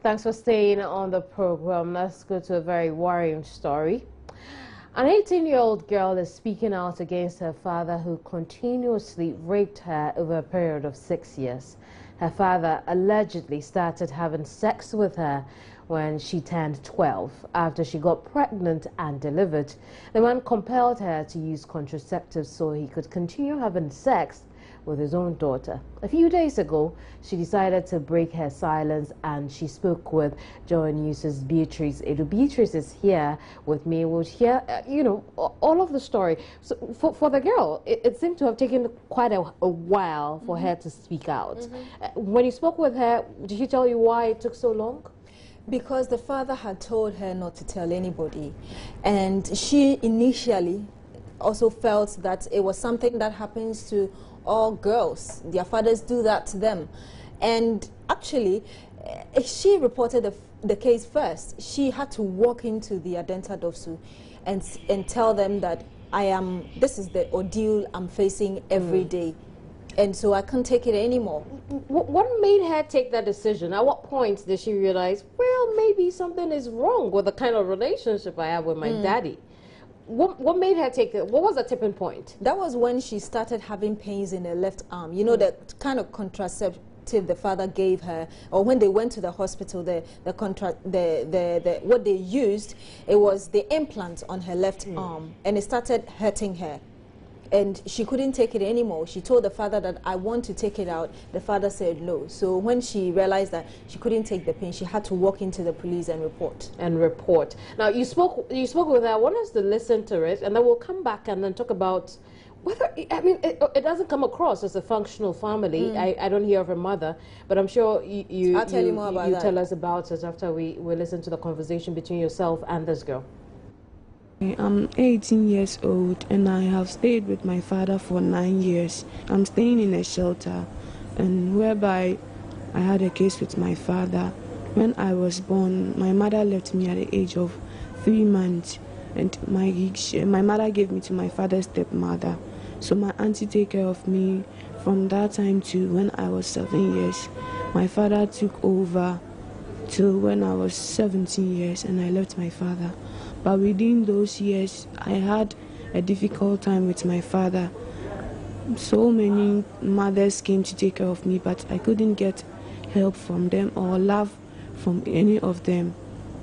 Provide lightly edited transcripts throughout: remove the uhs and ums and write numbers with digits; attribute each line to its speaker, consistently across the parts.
Speaker 1: Thanks for staying on the program. Let's go to a very worrying story. An 18-year-old girl is speaking out against her father, who continuously raped her over a period of 6 years. Her father allegedly started having sex with her when she turned 12 after she got pregnant and delivered. The man compelled her to use contraceptives so he could continue having sex with his own daughter. A few days ago, she decided to break her silence and she spoke with Joy News's Beatrice Edu. Beatrice is here with me. We'll hear, all of the story. So for the girl, it seemed to have taken quite a while for her to speak out. When you spoke with her, did she tell you why it took so long?
Speaker 2: Because the father had told her not to tell anybody, and she initially also felt that it was something that happens to all girls. Their fathers do that to them. And actually, she reported the case first. She had to walk into the Adenta Dofsu and tell them that this is the ordeal I'm facing every day. And so I can't take it anymore.
Speaker 1: What made her take that decision? At what point did she realize, well, maybe something is wrong with the kind of relationship I have with my daddy? What made her take it? What was the tipping point?
Speaker 2: That was when she started having pains in her left arm. You know, the kind of contraceptive the father gave her, or when they went to the hospital, what they used, it was the implant on her left arm, and it started hurting her. And she couldn't take it anymore. She told the father that I want to take it out. The father said no. So when she realized that she couldn't take the pain, she had to walk into the police and report. Now you spoke with her. I want us to listen to it, and then we'll come back and then talk about whether, it doesn't come across as a functional family. I don't hear of her mother, but I'm sure I'll tell you more about that. Tell us about it after we listen to the conversation between yourself and this girl.
Speaker 3: I'm 18 years old and I have stayed with my father for 9 years. I'm staying in a shelter, and whereby I had a case with my father. When I was born, my mother left me at the age of 3 months, and my mother gave me to my father's stepmother. So my auntie take care of me from that time to when I was 7 years. My father took over till when I was 17 years and I left my father. But within those years, I had a difficult time with my father. So many mothers came to take care of me, but I couldn't get help from them or love from any of them.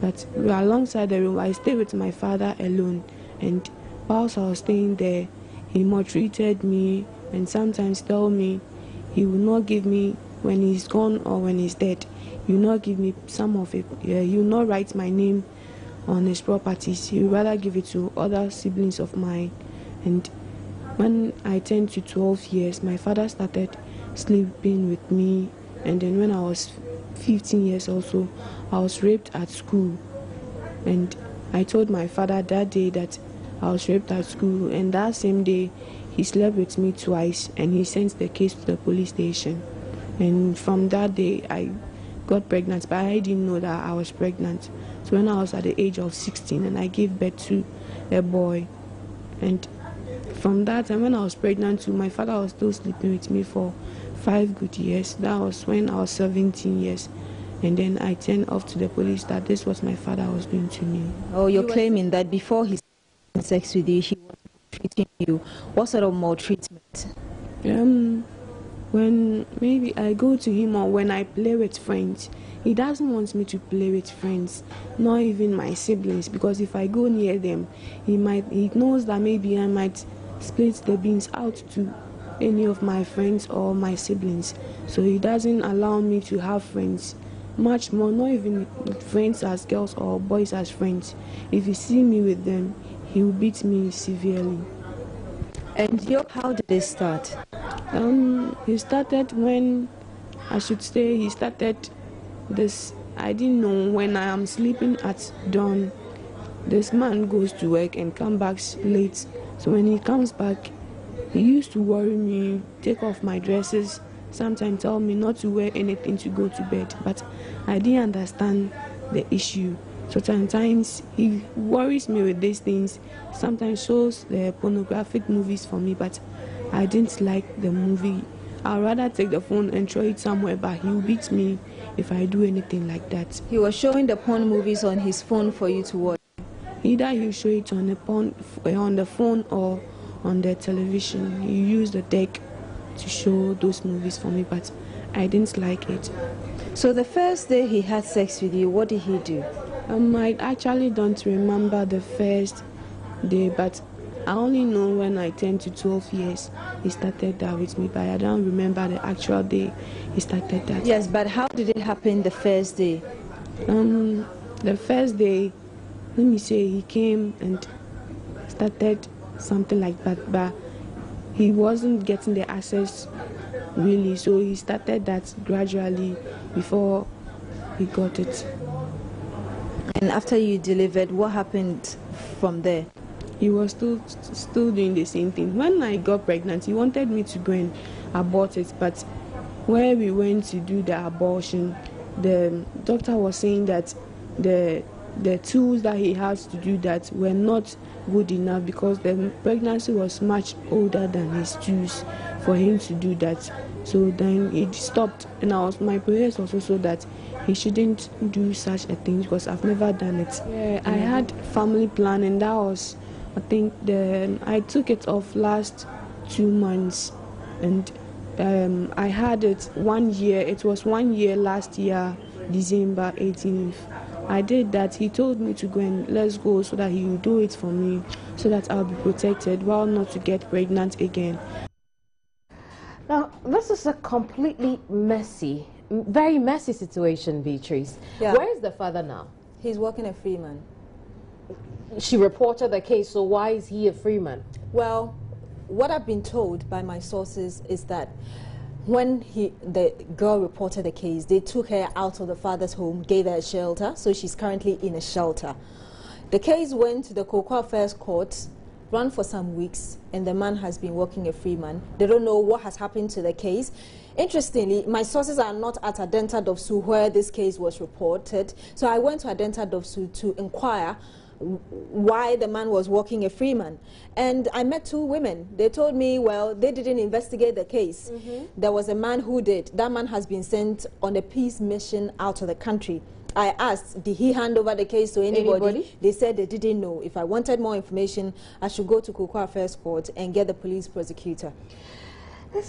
Speaker 3: But alongside the room, I stayed with my father alone. And whilst I was staying there, he maltreated me and sometimes told me he will not give me when he's gone or when he's dead. He will not give me some of it. He will not write my name on his properties. He would rather give it to other siblings of mine. And when I turned to 12 years, my father started sleeping with me. And then when I was 15 years also, I was raped at school. And I told my father that day that I was raped at school, and that same day he slept with me twice and he sent the case to the police station. And from that day I got pregnant, but I didn't know that I was pregnant. So when I was at the age of 16 and I gave birth to a boy, and from that time when I was pregnant too, my father was still sleeping with me for 5 good years. That was when I was 17 years. And then I turned off to the police that this was my father was doing to me.
Speaker 2: Oh, you're claiming that before he had sex with you, he was maltreating you. What sort of maltreatment?
Speaker 3: When maybe I go to him or when I play with friends, he doesn't want me to play with friends, not even my siblings, because if I go near them, he knows that maybe I might split the beans out to any of my friends or my siblings. So he doesn't allow me to have friends, much more, not even friends as girls or boys as friends. If he see me with them, he will beat me severely.
Speaker 2: And how did it start?
Speaker 3: He started when he started this. I didn't know, when I am sleeping at dawn, this man goes to work and comes back late. So when he comes back, he used to worry me, take off my dresses, sometimes tell me not to wear anything to go to bed. But I didn't understand the issue. So sometimes he worries me with these things, sometimes shows the pornographic movies for me, but I didn't like the movie I'd rather take the phone and throw it somewhere, but he'll beat me if I do anything like that.
Speaker 2: He was showing the porn movies on his phone for you to watch.
Speaker 3: Either he'll show it on the phone or on the television. He used the deck to show those movies for me, but I didn't like it.
Speaker 2: So the first day he had sex with you, what did he do?
Speaker 3: I actually don't remember the first day, but I only know when I turned to 12 years, he started that with me, but I don't remember the actual day he started that.
Speaker 2: Yes, but how did it happen the first day?
Speaker 3: The first day, let me say, he came and started something like that, but he wasn't getting the access really, so he started that gradually before he got it.
Speaker 2: And after you delivered, what happened from there?
Speaker 3: He was still doing the same thing. When I got pregnant, he wanted me to go and abort it, but where we went to do the abortion, the doctor was saying that the tools that he has to do that were not good enough because the pregnancy was much older than his tools for him to do that. So then it stopped, and my prayers was also that he shouldn't do such a thing because I've never done it. Yeah, I had family planning. That was, I think, I took it off last 2 months, and I had it 1 year. It was 1 year last year, December 18th. I did that. He told me to go and let's go so that he will do it for me so that I'll be protected while not to get pregnant again.
Speaker 1: Now, this is a completely messy, very messy situation, Beatrice.
Speaker 2: Yeah.
Speaker 1: Where is the father now?
Speaker 2: He's working a free man.
Speaker 1: She reported the case, so why is he a free man?
Speaker 2: Well, what I've been told by my sources is that when the girl reported the case, they took her out of the father's home, gave her a shelter, so she's currently in a shelter. The case went to the Cocoa Affairs Court, ran for some weeks, and the man has been working a free man. They don't know what has happened to the case. Interestingly, my sources are not at Adenta Dovsu where this case was reported, so I went to Adenta Dovsu to inquire why the man was working a free man. And I met 2 women. They told me, well, they didn't investigate the case. There was a man who did. That man has been sent on a peace mission out of the country. I asked, did he hand over the case to anybody? They said they didn't know. If I wanted more information, I should go to Cocoa Affairs Court and get the police prosecutor.
Speaker 1: I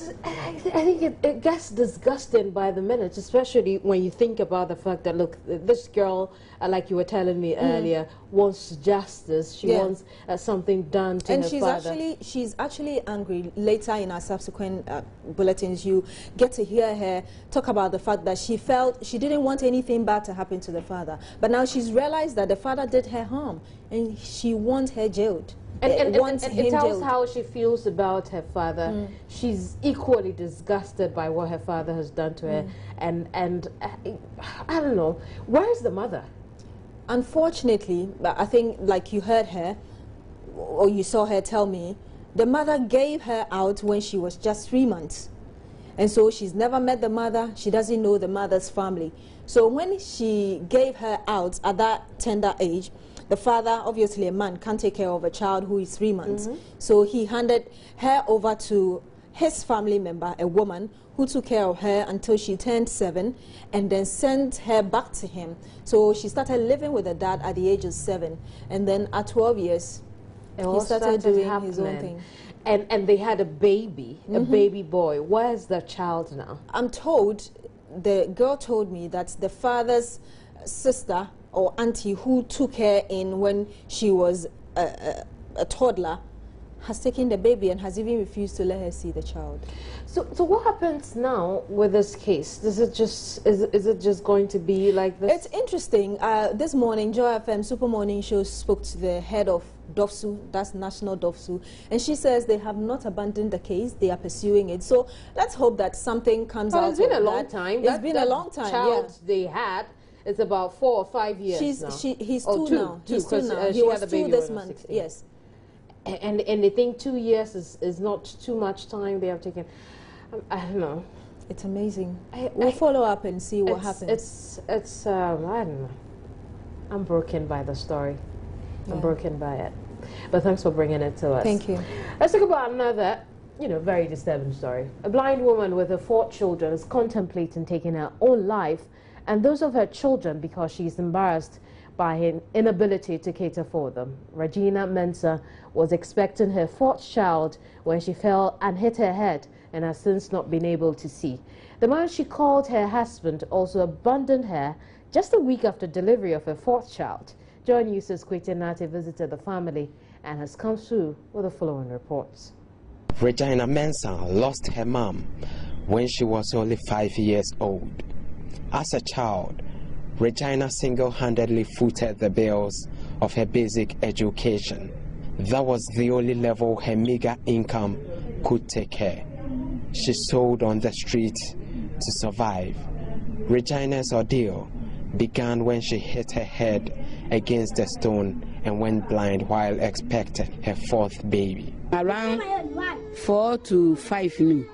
Speaker 1: think it gets disgusting by the minute, especially when you think about the fact that, look, this girl, like you were telling me earlier, wants justice. She wants something done to her father.
Speaker 2: And she's actually angry. Later in our subsequent bulletins, you get to hear her talk about the fact that she felt she didn't want anything bad to happen to the father. But now she's realized that the father did her harm, and she wants her jailed.
Speaker 1: And it tells how she feels about her father. She's equally disgusted by what her father has done to her. And I don't know, where is the mother?
Speaker 2: Unfortunately, I think like you heard her, or you saw her tell me, the mother gave her out when she was just 3 months. And so she's never met the mother. She doesn't know the mother's family. So when she gave her out at that tender age, the father, obviously a man, can't take care of a child who is 3 months. So he handed her over to his family member, a woman, who took care of her until she turned 7 and then sent her back to him. So she started living with her dad at the age of 7. And then at 12 years, he started doing his own thing.
Speaker 1: And they had a baby, a baby boy. Where's the child now?
Speaker 2: I'm told, the girl told me that the father's sister or auntie who took her in when she was a toddler has taken the baby and has even refused to let her see the child.
Speaker 1: So what happens now with this case? Is it just going to be like this?
Speaker 2: It's interesting. This morning, Joy FM Super Morning Show spoke to the head of DOFSU, that's National DOFSU, and she says they have not abandoned the case, they are pursuing it. So let's hope that something comes out of that.
Speaker 1: It's been a long time.
Speaker 2: It's been a long time,
Speaker 1: child they had, it's about 4 or 5 years now.
Speaker 2: He's 2 now. He's 2 now. He was 2 this month, yes.
Speaker 1: And they think 2 years is not too much time they have taken. I don't know.
Speaker 2: It's amazing. We'll follow up and see what happens.
Speaker 1: It's I don't know. I'm broken by the story. I'm broken by it. But thanks for bringing it to us.
Speaker 2: Thank you.
Speaker 1: Let's talk about another very disturbing story. A blind woman with her 4 children is contemplating taking her own life and those of her children because she is embarrassed by her inability to cater for them. Regina Mensah was expecting her 4th child when she fell and hit her head and has since not been able to see. The man she called her husband also abandoned her just a week after delivery of her 4th child. Joy News' Kwete Nate visited the family and has come through with the following reports.
Speaker 4: Regina Mensah lost her mom when she was only 5 years old. As a child, Regina single-handedly footed the bills of her basic education. That was the only level her meager income could take her. She sold on the street to survive. Regina's ordeal began when she hit her head against a stone and went blind while expecting her 4th baby.
Speaker 5: Around 4 to 5 new.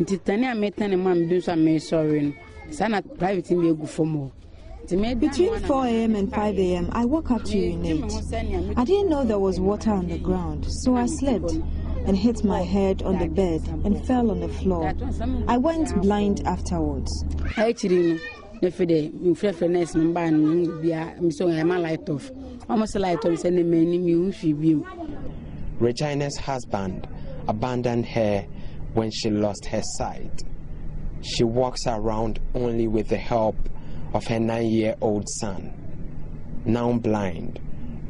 Speaker 5: Titania met and mom do some sorry. Sana private in the go for more.
Speaker 6: Between 4 a.m. and 5 a.m., I woke up to urinate. I didn't know there was water on the ground, so I slept and hit my head on the bed and fell on the floor. I went blind afterwards.
Speaker 5: Regina's
Speaker 4: husband abandoned her when she lost her sight. She walks around only with the help of her 9-year-old son. Now blind,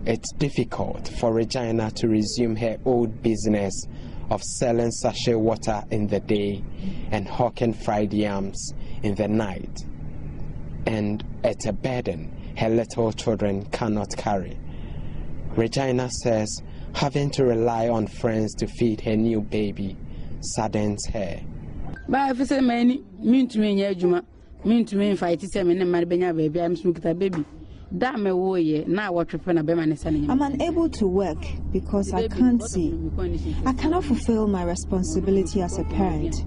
Speaker 4: it's difficult for Regina to resume her old business of selling sachet water in the day and hawking fried yams in the night. And it's a burden her little children cannot carry. Regina says having to rely on friends to feed her new baby saddens her.
Speaker 5: But if I say mean to me fight it and my baby, I'm smoking a baby. I'm
Speaker 6: unable to work because I can't see. I cannot fulfill my responsibility as a parent.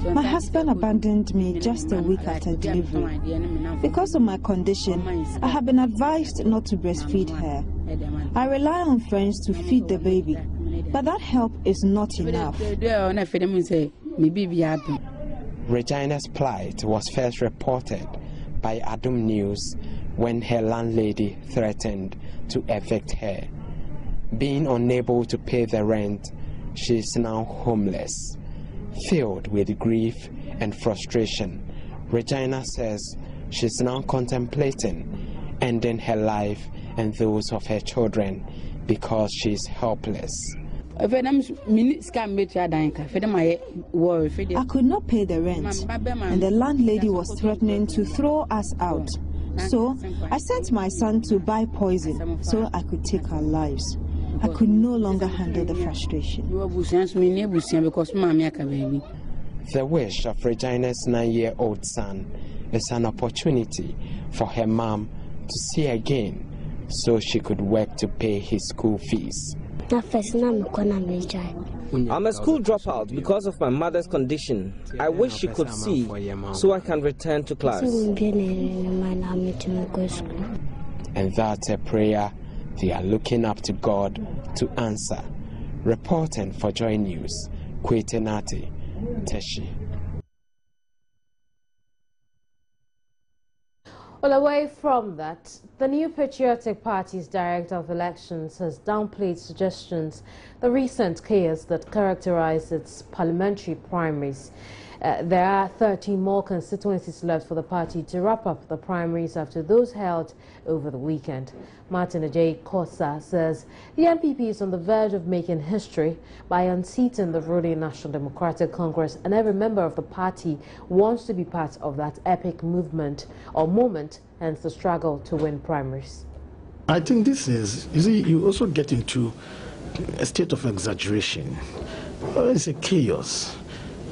Speaker 6: My husband abandoned me just a week after delivery. Because of my condition, I have been advised not to breastfeed her. I rely on friends to feed the baby, but that help is not enough.
Speaker 4: Regina's plight was first reported by Adum News when her landlady threatened to evict her. Being unable to pay the rent, she is now homeless. Filled with grief and frustration, Regina says she's now contemplating ending her life and those of her children because she's helpless.
Speaker 6: I could not pay the rent, and the landlady was threatening to throw us out. So I sent my son to buy poison so I could take our lives. I could no longer handle the frustration.
Speaker 4: The wish of Regina's 9-year-old son is an opportunity for her mom to see again so she could work to pay his school fees.
Speaker 7: I'm a school dropout because of my mother's condition. I wish she could see so I can return to class.
Speaker 4: And that's a prayer they are looking up to God to answer. Reporting for Joy News, Kwete Nate, Teshi.
Speaker 1: Well, away from that, the New Patriotic Party's Director of Elections has downplayed suggestions the recent chaos that characterized its parliamentary primaries. There are 13 more constituencies left for the party to wrap up the primaries after those held over the weekend. Martin Ajay Kosa says the NPP is on the verge of making history by unseating the ruling National Democratic Congress, and every member of the party wants to be part of that epic movement or moment, hence the struggle to win primaries.
Speaker 8: I think this is, you see, you also get into a state of exaggeration. It's a chaos.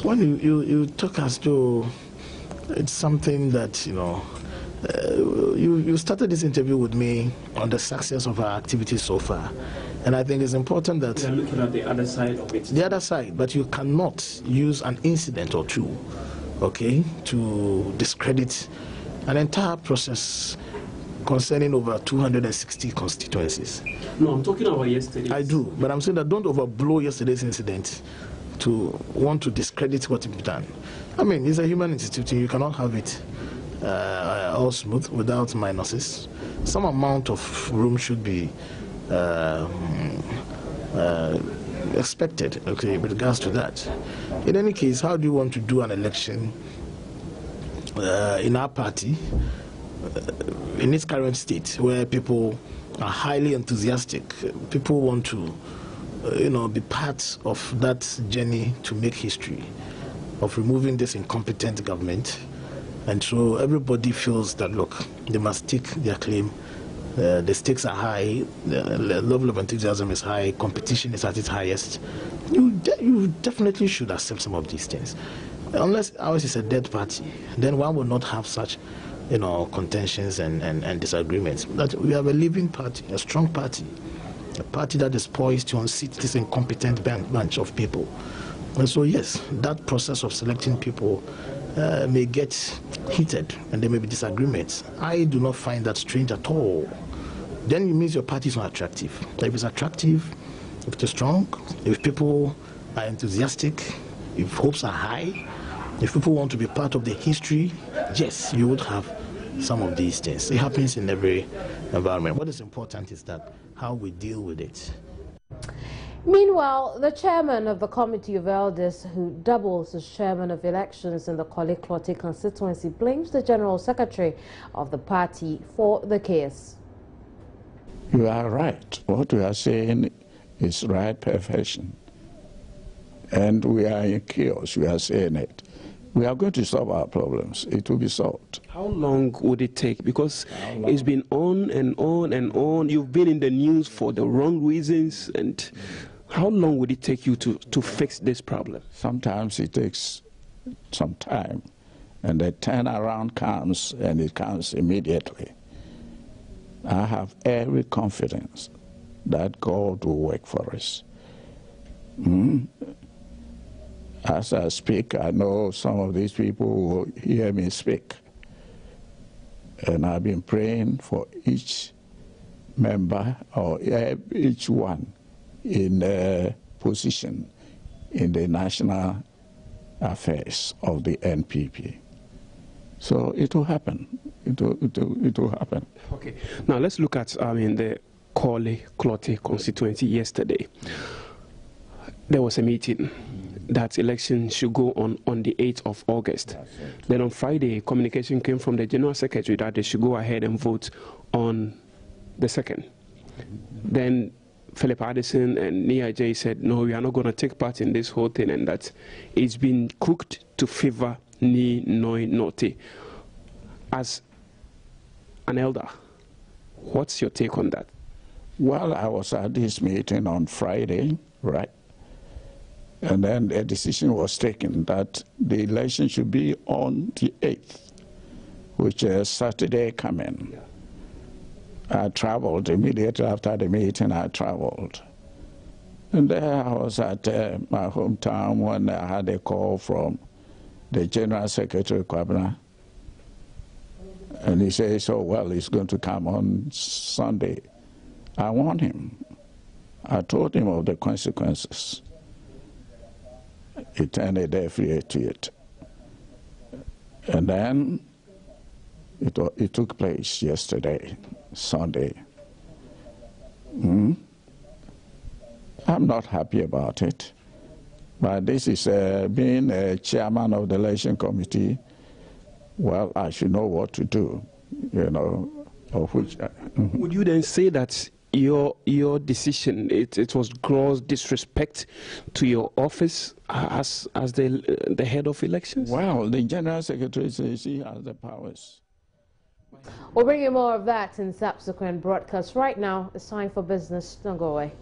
Speaker 8: When you talk as though it's something that, you started this interview with me on the success of our activities so far. And I think it's important that...
Speaker 9: You're looking at the other side of it.
Speaker 8: The other side, but you cannot use an incident or two, okay, to discredit an entire process concerning over 260 constituencies.
Speaker 9: No, I'm talking about yesterday.
Speaker 8: I do, but I'm saying that don't overblow yesterday's incident to want to discredit what you've done. I mean, it's a human institution. You cannot have it all smooth without minuses. Some amount of room should be expected, okay, with regards to that. In any case, how do you want to do an election in our party in its current state, where people are highly enthusiastic, people want to be part of that journey to make history of removing this incompetent government, and so everybody feels that, look, they must take their claim. The stakes are high, the level of enthusiasm is high, competition is at its highest. You definitely should accept some of these things. Unless ours is a dead party, then one will not have such contentions and disagreements. But we have a living party, a strong party, a party that is poised to unseat this incompetent bunch of people. And so yes, that process of selecting people may get heated and there may be disagreements. I do not find that strange at all. Then it means your party is not attractive. If it's attractive, if it's strong, if people are enthusiastic, if hopes are high, if people want to be part of the history, yes, you would have some of these things. It happens in every environment. What is important is that how we deal with it.
Speaker 1: Meanwhile, the chairman of the Committee of Elders, who doubles as chairman of elections in the Korle-Klottey constituency, blames the general secretary of the party for the case.
Speaker 10: You are right. What we are saying is right perfection. And we are in chaos. We are saying it. We are going to solve our problems. It will be solved.
Speaker 11: How long would it take? Because it's been on and on and on. You've been in the news for the wrong reasons. And how long would it take you to fix this problem?
Speaker 10: Sometimes it takes some time. And the turnaround comes, and it comes immediately. I have every confidence that God will work for us. As I speak, I know some of these people will hear me speak. And I've been praying for each member or each one in a position in the national affairs of the NPP. So it will happen. It will happen.
Speaker 11: Okay. Now let's look at the Korle-Klottey constituency yesterday. There was a meeting that election should go on the 8th of August. Then on Friday, communication came from the General Secretary that they should go ahead and vote on the 2nd. Then Philip Addison and Nia J said, no, we are not going to take part in this whole thing, and that it's been cooked to favor Ni Noi Noti. As an elder, what's your take on that?
Speaker 10: Well, I was at this meeting on Friday, right? And then a decision was taken that the election should be on the 8th, which is Saturday coming. I traveled immediately after the meeting. I traveled. And there I was at my hometown when I had a call from the General Secretary, Kwabena. And he says, oh, well, he's going to come on Sunday. I warned him. I told him of the consequences. He turned a deaf ear to it. And then it took place yesterday, Sunday. I'm not happy about it. But this is being a chairman of the election committee. Well, I should know what to do, of which.
Speaker 11: Would you then say that your decision, it was gross disrespect to your office as the head of elections?
Speaker 10: Well, the General Secretary says he has the powers.
Speaker 1: We'll bring you more of that in subsequent broadcasts. Right now, it's time for business. Don't go away.